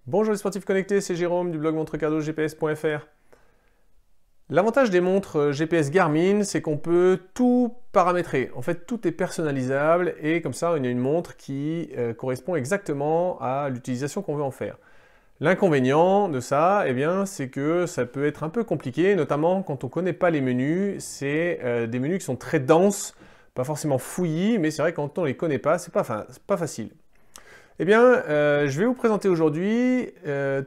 Bonjour les sportifs connectés, c'est Jérôme du blog montrecardogps.fr. L'avantage des montres GPS Garmin, c'est qu'on peut tout paramétrer. En fait, tout est personnalisable et comme ça, on a une montre qui correspond exactement à l'utilisation qu'on veut en faire. L'inconvénient de ça, eh bien, c'est que ça peut être un peu compliqué, notamment quand on ne connaît pas les menus. C'est des menus qui sont très denses, pas forcément fouillis, mais c'est vrai que quand on ne les connaît pas, c'est pas facile. Eh bien, je vais vous présenter aujourd'hui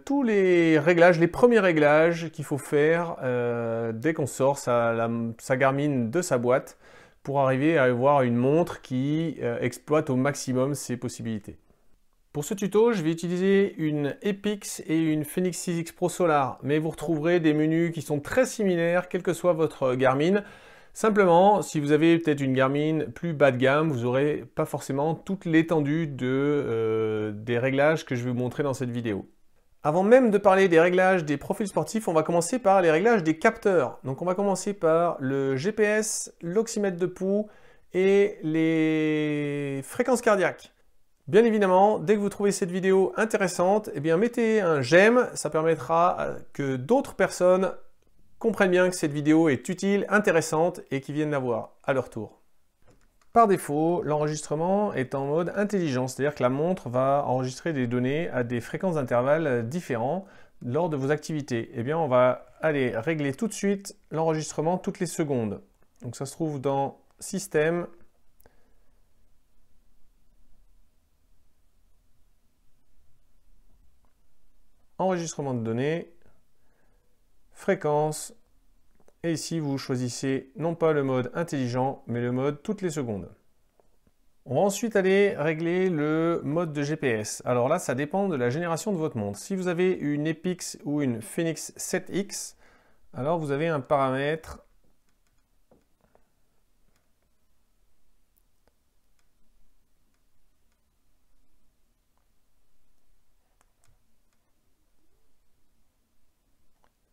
tous les réglages, les premiers réglages qu'il faut faire dès qu'on sort sa Garmin de sa boîte pour arriver à avoir une montre qui exploite au maximum ses possibilités. Pour ce tuto, je vais utiliser une Epix et une Fenix 6X Pro Solar, mais vous retrouverez des menus qui sont très similaires, quel que soit votre Garmin. Simplement, si vous avez peut-être une Garmin plus bas de gamme, vous n'aurez pas forcément toute l'étendue des réglages que je vais vous montrer dans cette vidéo. Avant même de parler des réglages des profils sportifs, on va commencer par les réglages des capteurs. Donc on va commencer par le GPS, l'oxymètre de pouls et les fréquences cardiaques. Bien évidemment, dès que vous trouvez cette vidéo intéressante, eh bien mettez un j'aime, ça permettra que d'autres personnes comprennent bien que cette vidéo est utile, intéressante et qu'ils viennent la voir à leur tour. Par défaut, l'enregistrement est en mode intelligent, c'est-à-dire que la montre va enregistrer des données à des fréquences d'intervalle différents lors de vos activités. Eh bien, on va aller régler tout de suite l'enregistrement toutes les secondes. Donc ça se trouve dans Système, Enregistrement de données, Fréquence, et ici vous choisissez non pas le mode intelligent, mais le mode toutes les secondes. On va ensuite aller régler le mode de GPS. Alors là, ça dépend de la génération de votre montre. Si vous avez une Epix ou une Fenix 7X, alors vous avez un paramètre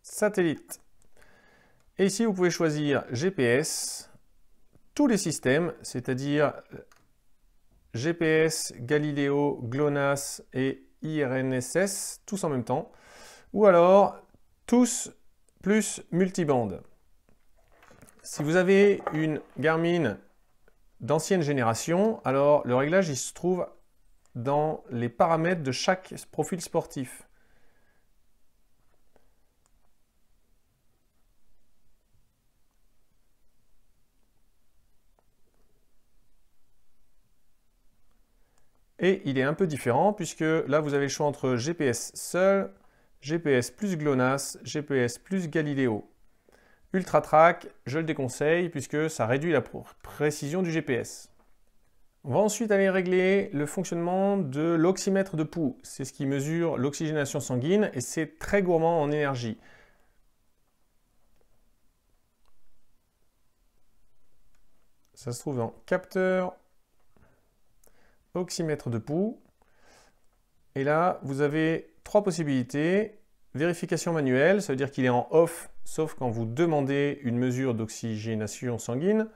satellite. Et ici, vous pouvez choisir GPS, tous les systèmes, c'est-à-dire GPS, Galileo, GLONASS et IRNSS, tous en même temps, ou alors tous plus multibande. Si vous avez une Garmin d'ancienne génération, alors le réglage il se trouve dans les paramètres de chaque profil sportif. Et il est un peu différent puisque là vous avez le choix entre GPS seul, GPS plus GLONASS, GPS plus Galileo. Ultra Track, je le déconseille puisque ça réduit la précision du GPS. On va ensuite aller régler le fonctionnement de l'oxymètre de pouls. C'est ce qui mesure l'oxygénation sanguine et c'est très gourmand en énergie. Ça se trouve dans capteur, oxymètre de pouls. Et là, vous avez trois possibilités. Vérification manuelle, ça veut dire qu'il est en off, sauf quand vous demandez une mesure d'oxygénation sanguine.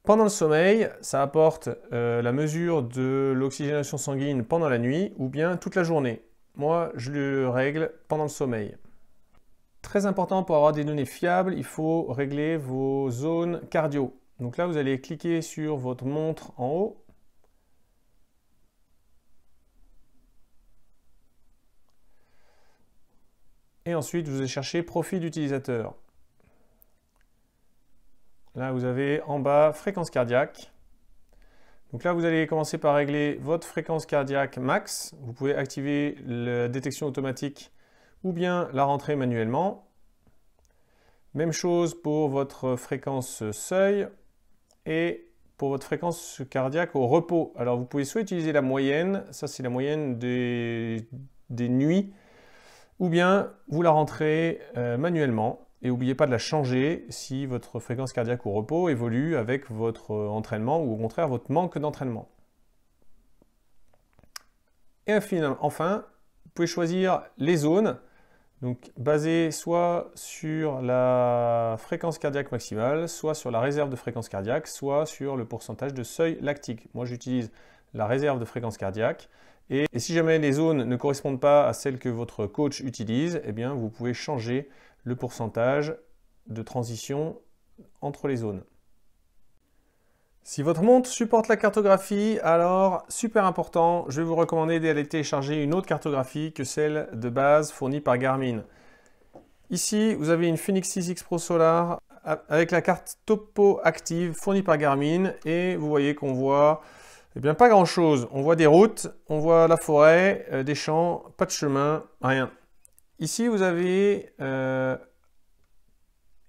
Pendant le sommeil, ça apporte la mesure de l'oxygénation sanguine pendant la nuit ou bien toute la journée. Moi, je le règle pendant le sommeil. Très important pour avoir des données fiables, il faut régler vos zones cardio. Donc là, vous allez cliquer sur votre montre en haut. Et ensuite, vous allez chercher profil d'utilisateur. Là, vous avez en bas fréquence cardiaque. Donc là, vous allez commencer par régler votre fréquence cardiaque max. Vous pouvez activer la détection automatique ou bien la rentrer manuellement. Même chose pour votre fréquence seuil et pour votre fréquence cardiaque au repos. Alors, vous pouvez soit utiliser la moyenne, ça c'est la moyenne des nuits, ou bien vous la rentrez manuellement et n'oubliez pas de la changer si votre fréquence cardiaque au repos évolue avec votre entraînement ou au contraire votre manque d'entraînement. Et enfin, vous pouvez choisir les zones, donc basées soit sur la fréquence cardiaque maximale, soit sur la réserve de fréquence cardiaque, soit sur le pourcentage de seuil lactique. Moi j'utilise la réserve de fréquence cardiaque Et si jamais les zones ne correspondent pas à celles que votre coach utilise, eh bien, vous pouvez changer le pourcentage de transition entre les zones. Si votre montre supporte la cartographie, alors super important, je vais vous recommander d'aller télécharger une autre cartographie que celle de base fournie par Garmin. Ici, vous avez une Fenix 6X Pro Solar avec la carte Topo Active fournie par Garmin et vous voyez qu'on voit pas grand chose. On voit des routes, on voit la forêt, des champs, pas de chemin, rien. Ici, vous avez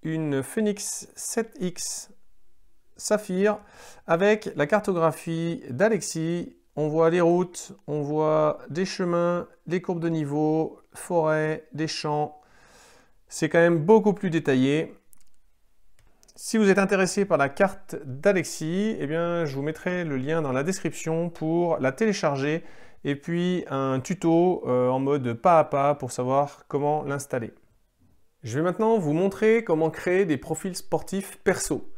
une Fenix 7X Saphir avec la cartographie d'Alexis. On voit les routes, on voit des chemins, les courbes de niveau, forêt, des champs. C'est quand même beaucoup plus détaillé. Si vous êtes intéressé par la carte d'Alexis, eh bien, je vous mettrai le lien dans la description pour la télécharger et puis un tuto en mode pas à pas pour savoir comment l'installer. Je vais maintenant vous montrer comment créer des profils sportifs perso.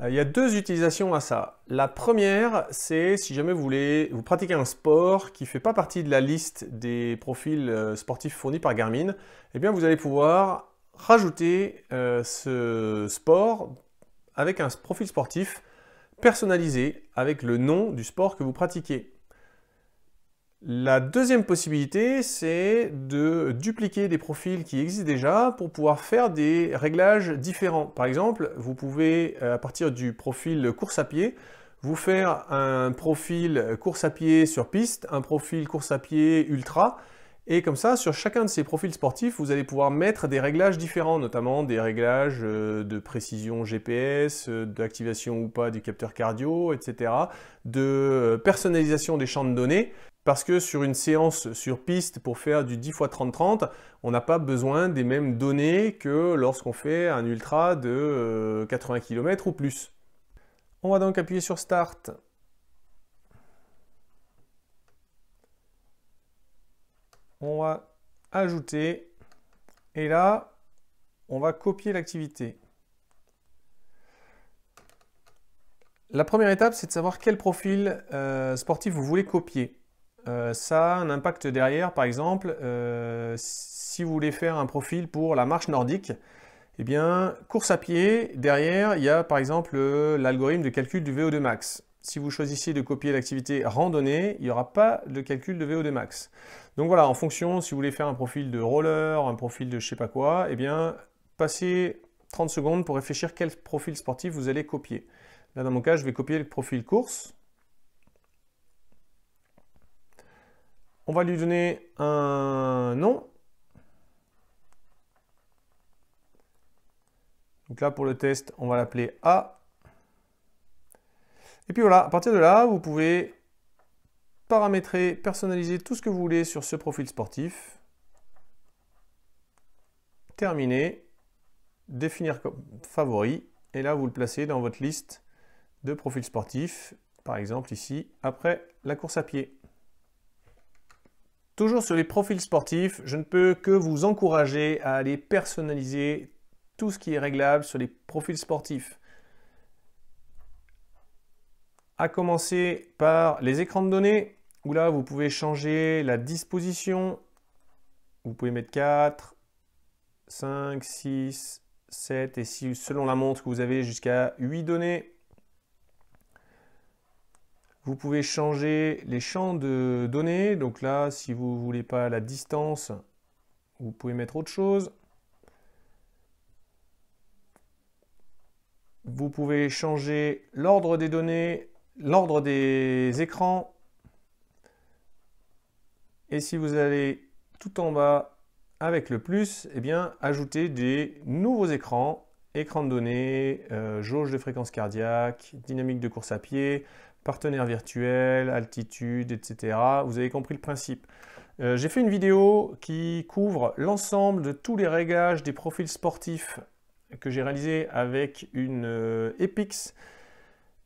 Il y a deux utilisations à ça. La première, c'est si jamais vous pratiquez un sport qui ne fait pas partie de la liste des profils sportifs fournis par Garmin, eh bien vous allez pouvoir rajouter ce sport avec un profil sportif personnalisé avec le nom du sport que vous pratiquez. La deuxième possibilité, c'est de dupliquer des profils qui existent déjà pour pouvoir faire des réglages différents. Par exemple, vous pouvez, à partir du profil course à pied, vous faire un profil course à pied sur piste, un profil course à pied ultra, et comme ça, sur chacun de ces profils sportifs, vous allez pouvoir mettre des réglages différents, notamment des réglages de précision GPS, d'activation ou pas du capteur cardio, etc., de personnalisation des champs de données. Parce que sur une séance sur piste pour faire du 10 x 30-30, on n'a pas besoin des mêmes données que lorsqu'on fait un ultra de 80 km ou plus. On va donc appuyer sur Start. On va ajouter et là, on va copier l'activité. La première étape, c'est de savoir quel profil sportif vous voulez copier. Ça a un impact derrière, par exemple, si vous voulez faire un profil pour la marche nordique, eh bien, course à pied, derrière, il y a par exemple l'algorithme de calcul du VO2 max. Si vous choisissez de copier l'activité randonnée, il n'y aura pas de calcul de VO2 max. Donc voilà, en fonction, si vous voulez faire un profil de roller, un profil de je sais pas quoi, eh bien, passez 30 secondes pour réfléchir quel profil sportif vous allez copier. Là, dans mon cas, je vais copier le profil course. On va lui donner un nom. Donc là, pour le test, on va l'appeler A. Et puis voilà, à partir de là, vous pouvez paramétrer, personnaliser tout ce que vous voulez sur ce profil sportif. Terminer. Définir comme favori. Et là, vous le placez dans votre liste de profils sportifs. Par exemple, ici, après la course à pied. Toujours sur les profils sportifs, je ne peux que vous encourager à aller personnaliser tout ce qui est réglable sur les profils sportifs. À commencer par les écrans de données, où là vous pouvez changer la disposition. Vous pouvez mettre 4, 5, 6, 7 et si selon la montre que vous avez jusqu'à 8 données. Vous pouvez changer les champs de données. Donc là, si vous ne voulez pas la distance, vous pouvez mettre autre chose. Vous pouvez changer l'ordre des données, l'ordre des écrans. Et si vous allez tout en bas avec le plus, eh bien, ajouter des nouveaux écrans. Écran de données, jauge de fréquence cardiaque, dynamique de course à pied, partenaire virtuel, altitude, etc. Vous avez compris le principe. J'ai fait une vidéo qui couvre l'ensemble de tous les réglages des profils sportifs que j'ai réalisé avec une Epix.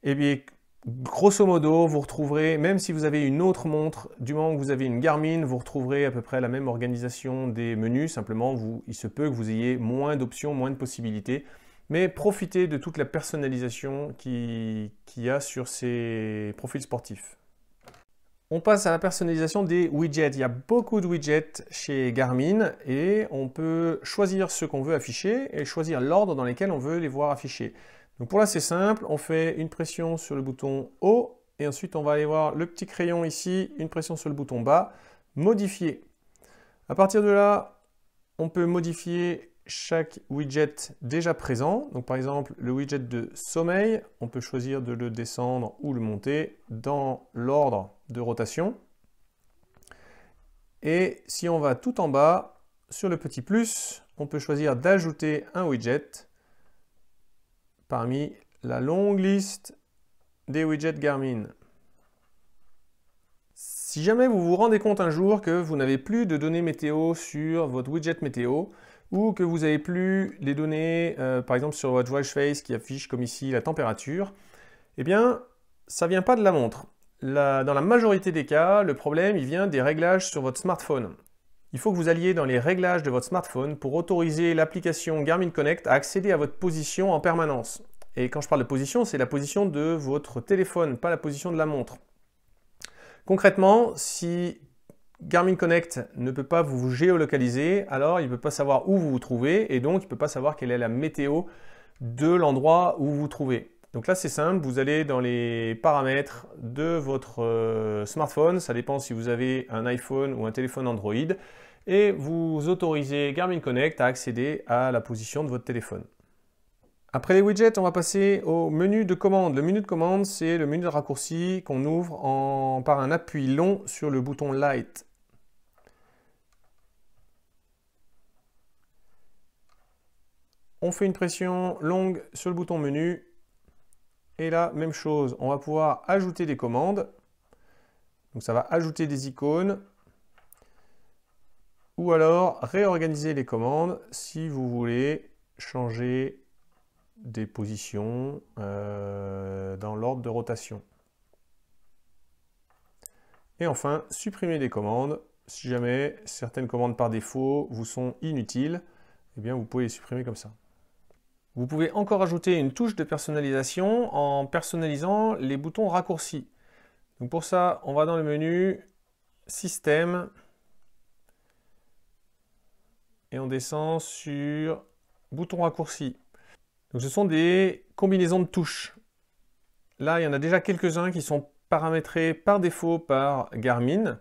Et bien, grosso modo, vous retrouverez, même si vous avez une autre montre, du moment que vous avez une Garmin, vous retrouverez à peu près la même organisation des menus. Simplement, il se peut que vous ayez moins d'options, moins de possibilités. Mais profitez de toute la personnalisation qu'il y a sur ces profils sportifs. On passe à la personnalisation des widgets. Il y a beaucoup de widgets chez Garmin et on peut choisir ce qu'on veut afficher et choisir l'ordre dans lequel on veut les voir affichés. Donc pour là, c'est simple. On fait une pression sur le bouton haut et ensuite on va aller voir le petit crayon ici, une pression sur le bouton bas, modifier. À partir de là, on peut modifier chaque widget déjà présent. Donc par exemple, le widget de sommeil, on peut choisir de le descendre ou le monter dans l'ordre de rotation. Et si on va tout en bas, sur le petit plus, on peut choisir d'ajouter un widget parmi la longue liste des widgets Garmin. Si jamais vous vous rendez compte un jour que vous n'avez plus de données météo sur votre widget météo, ou que vous n'avez plus les données, par exemple sur votre watch face qui affiche comme ici la température, eh bien, ça ne vient pas de la montre. Dans la majorité des cas, le problème il vient des réglages sur votre smartphone. Il faut que vous alliez dans les réglages de votre smartphone pour autoriser l'application Garmin Connect à accéder à votre position en permanence. Et quand je parle de position, c'est la position de votre téléphone, pas la position de la montre. Concrètement, si Garmin Connect ne peut pas vous géolocaliser, alors il ne peut pas savoir où vous vous trouvez et donc il ne peut pas savoir quelle est la météo de l'endroit où vous vous trouvez. Donc là c'est simple, vous allez dans les paramètres de votre smartphone, ça dépend si vous avez un iPhone ou un téléphone Android, et vous autorisez Garmin Connect à accéder à la position de votre téléphone. Après les widgets, on va passer au menu de commande. Le menu de commande, c'est le menu de raccourci qu'on ouvre par un appui long sur le bouton Light. On fait une pression longue sur le bouton menu. Et là, même chose, on va pouvoir ajouter des commandes. Donc ça va ajouter des icônes. Ou alors réorganiser les commandes si vous voulez changer des positions dans l'ordre de rotation. Et enfin, supprimer des commandes. Si jamais certaines commandes par défaut vous sont inutiles, eh bien vous pouvez les supprimer comme ça. Vous pouvez encore ajouter une touche de personnalisation en personnalisant les boutons raccourcis. Donc pour ça, on va dans le menu Système et on descend sur Bouton raccourcis. Donc ce sont des combinaisons de touches. Là, il y en a déjà quelques-uns qui sont paramétrés par défaut par Garmin.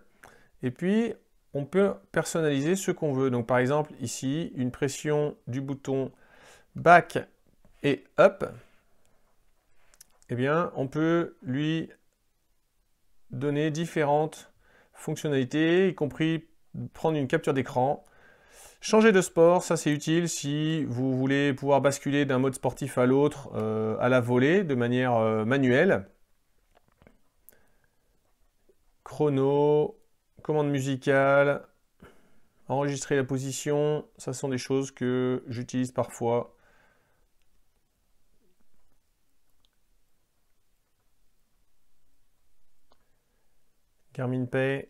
Et puis, on peut personnaliser ce qu'on veut. Donc par exemple, ici, une pression du bouton Back et Up. Eh bien, on peut lui donner différentes fonctionnalités, y compris prendre une capture d'écran. Changer de sport, ça c'est utile si vous voulez pouvoir basculer d'un mode sportif à l'autre à la volée de manière manuelle. Chrono, commande musicale, enregistrer la position, ça sont des choses que j'utilise parfois. Garmin Pay.